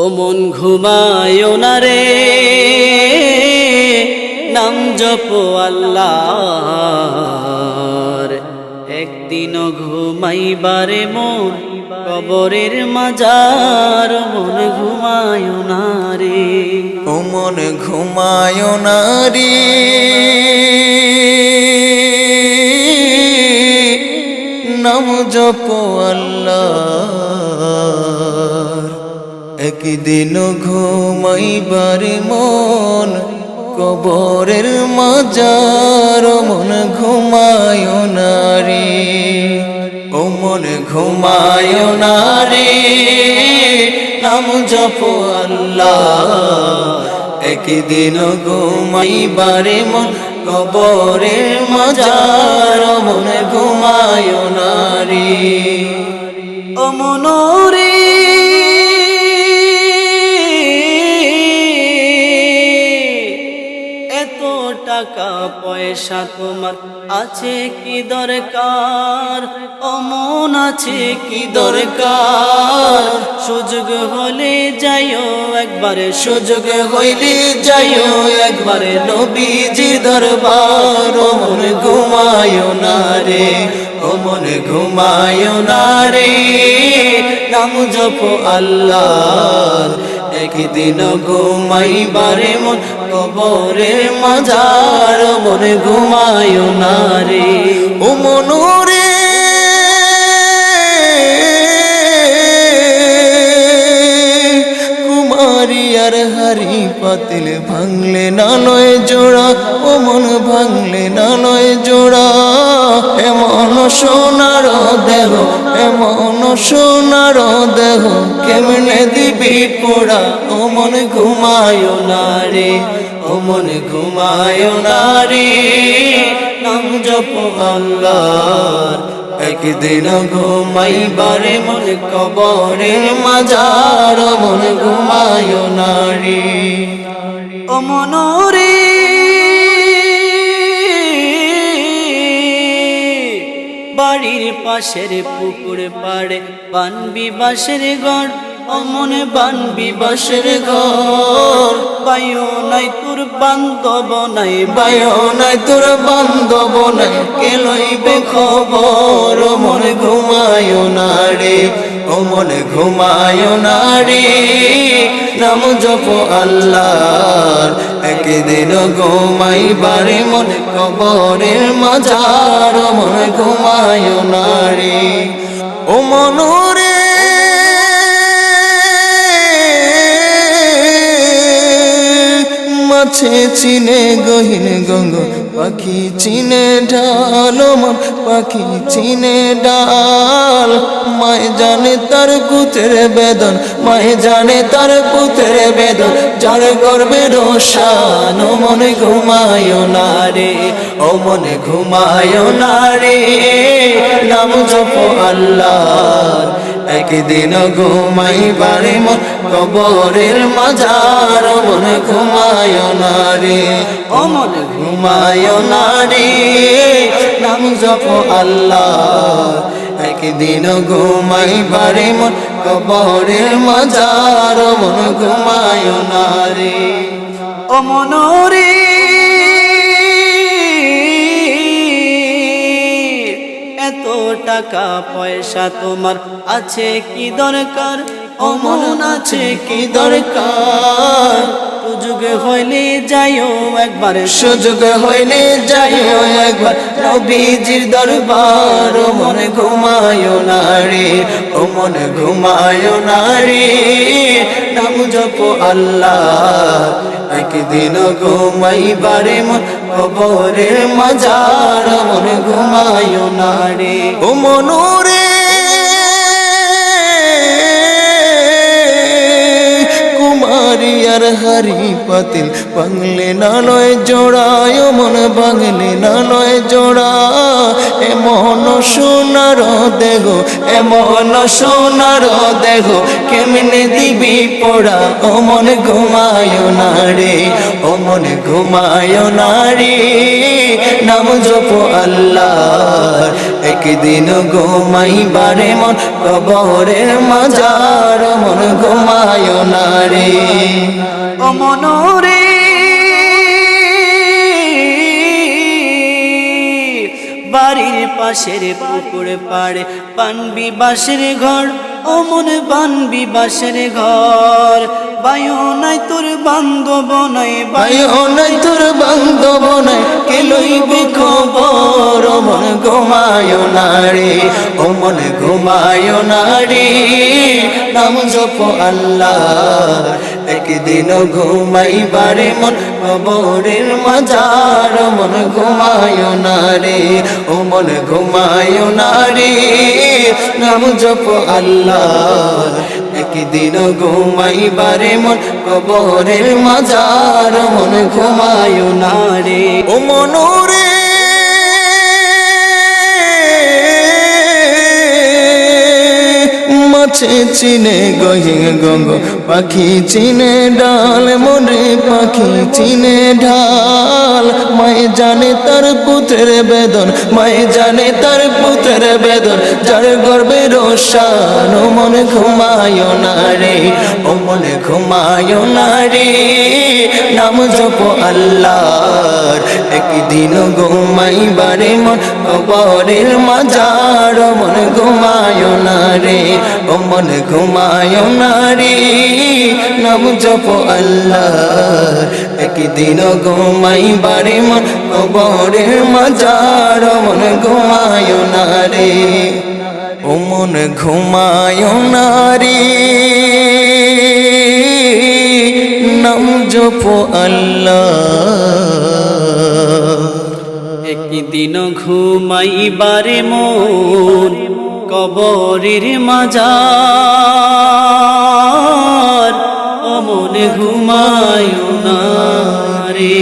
ও মন ঘুমায়ো না রে, নাম জপো আল্লাহর। একদিনও ঘুমাইবারে মন কবরের মাজার। মন ঘুমায়ো না রে, ও মন ঘুমায়ো না রে, নাম জপো আল্লাহর। একদিন ঘুমাইবার মন কবরের মাজার। মন ঘুমায়ো না রে, ও মন ঘুমায়ো না রে, নাম জপো আল্লাহ। একদিন ঘুমাইবারে মন কবরের মাজার। মন ঘুমায়ো না রে, ও মন রে, এত টাকা পয়সা তোমার আছে কি দরকার? ও মন আছে কি দরকার? সুযোগ হলে যাইও একবারে, সুযোগ হইলে যাইও একবারে নবীজির দরবার। ও মন ঘুমায়ো না রে, ও মন ঘুমায়ো না রে, নাম জপো আল্লাহর। একদিন ঘুমাইবারে মন কবরের মাজার। মন ঘুমায়ো না রে, ও মন রে, কুমারিয়ার হারি পাতিল ভাঙলে না নয় জোড়া। ও মন ভাঙলে না নয় জোড়া। এমন সোনার দেহ, এমন সোনার দেহ, কেমনে দিবি পোড়া? ও মন ঘুমায়ো না রে, ও মন ঘুমায়ো না রে, নাম জপো আল্লাহর। একদিন ঘুমাইবারে মন কবরের মাজার। মন ঘুমায়ো না রে, ও মন রে, বাড়ির পাশের পুকুর পাড়ে বানবি বাঁশের ঘর। ও মনে বানবি বাঁশের ঘর। বায়ো নাই তোর বান্ধব নাই, বায়ো নাই তোর বান্ধব নাই, কে লইবে খবর? ও মন ঘুমায়ো না রে, ও মন ঘুমায়ো না রে, নাম জপো আল্লাহর। একদিন ঘুমাইবারে মন কবরের মাজার। মন ঘুমায়ো না রে, ও মন রে, মাছে চিনে গহীন গঙ্গ, পাখি চিনে ঢাল। মন পাখি চিনে ডাল। মায় জানে তার পুত্রের বেদন, মায় জানে তার পুত্রের বেদন, যার গর্বে রোশান। ও মন ঘুমায়ো না রে, ও মন ঘুমায়ো না রে, নাম জপো আল্লাহর। একদিন ঘুমাইবারে মন কবরের মাজার। মন ঘুমায়ো না রে, ও মন ঘুমায়ো না রে, নাম জপো আল্লাহ। একদিন ঘুমাইবারে মন কবরের মাজার। মন ঘুমায়ো না রে, ও মন রে, এত টাকা পয়সা তোমার আছে কি দরকার? ও মন আছে কি দরকার? সুযোগ হইলে যাইও একবার, সুযোগ হইলে যাইও একবার নবীজির দরবার। ও মন ঘুমায়ো না রে, ও মন ঘুমায়ো না রে, নাম জপো আল্লাহ। একদিন ঘুমাইবারে মন কবরের মাজার। মন ঘুমায়ো না রে, ও মন রে, কুমারিয়ার হারি পাতিল ভাঙলে না নয় জোড়ায়। ও মন ভাঙলে না নয় জোড়া। এমন সোনার দেহ, এমন সোনার দেহ, কেমনে দিবি পোড়া? ও মন ঘুমায়ো না রে, ও মন ঘুমায়ো না রে, নাম জপো আল্লাহর। একদিন ঘুমাইবারে মন কবরের মাজার। মন ঘুমায়ো না মনরে বাড়ির পাশের পুকুর পাড়ে বানবি বাঁশের ঘর ও মন বানবি বাঁশের ঘর বায়ু নাই তোর বান্ধব নাই বায়ু নাই তোর বান্ধব নাই কে লইবে খবর ও মন ঘুমায় না রে ও মন ঘুমায় না রে নাম জপ আল্লাহ একদিন ঘুমাইবারে মন কবরের মাজার মন ঘুমায় না রে ও মন ঘুমায় না রে নাম জপ আল্লাহ একদিন ঘুমাইবারে মন কবরের মাজার মন ঘুমায় না রে ও মনরে মাছে চিনে গহিং গঙ্গ পাখি চিনে ডাল মনে পাখি চিনে ঢাল মায়ে জানে তার পুত্রের বেদন মায়ে জানে তার পুত্রের বেদন যার গর্বে রোশান ও মনে ঘুমায় না রে ও মনে ঘুমায় না রে নাম জপ আল্লাহর একদিন ঘুমাইবারে মন কবরের মাজার মন ঘুমায় না রে ও মন ঘুমায় না রে নাম জপ আল্লাহর একদিন ঘুমাইবারে মন কবরের মাজার মন ঘুমায় না রে ও মন ঘুমায় না রে নাম জপ আল্লাহ একদিন ঘুমাইবারে মন কবরের মাজার ও মনে ঘুমায় না রে।